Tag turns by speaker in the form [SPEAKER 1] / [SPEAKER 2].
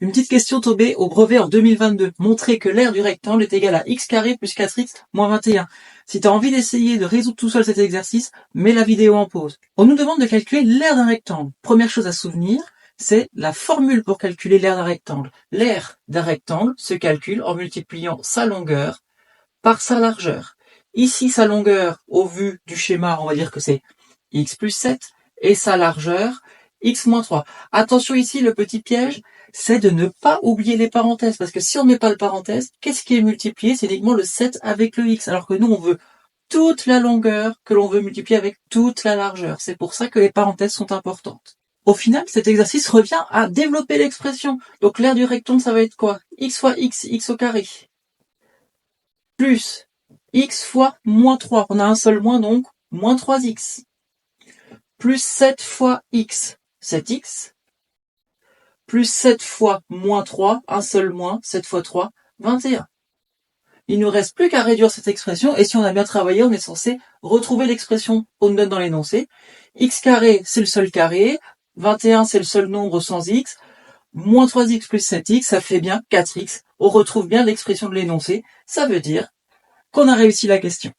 [SPEAKER 1] Une petite question tombée au brevet en 2022. Montrer que l'aire du rectangle est égal à x carré plus 4x moins 21. Si tu as envie d'essayer de résoudre tout seul cet exercice, mets la vidéo en pause. On nous demande de calculer l'aire d'un rectangle. Première chose à se souvenir, c'est la formule pour calculer l'aire d'un rectangle. L'aire d'un rectangle se calcule en multipliant sa longueur par sa largeur. Ici, sa longueur, au vu du schéma, on va dire que c'est x plus 7, et sa largeur, x moins 3. Attention ici, le petit piège, c'est de ne pas oublier les parenthèses, parce que si on ne met pas le parenthèse, qu'est-ce qui est multiplié? C'est uniquement le 7 avec le x, alors que nous, on veut toute la longueur que l'on veut multiplier avec toute la largeur. C'est pour ça que les parenthèses sont importantes. Au final, cet exercice revient à développer l'expression. Donc l'aire du rectangle, ça va être quoi? X fois x, x au carré, plus x fois moins 3. On a un seul moins, donc moins 3x. Plus 7 fois x, 7x. Plus 7 fois moins 3, un seul moins, 7 fois 3, 21. Il nous reste plus qu'à réduire cette expression, et si on a bien travaillé, on est censé retrouver l'expression qu'on nous donne dans l'énoncé. X carré, c'est le seul carré. 21, c'est le seul nombre sans x. Moins 3x plus 7x, ça fait bien 4x. On retrouve bien l'expression de l'énoncé. Ça veut dire qu'on a réussi la question.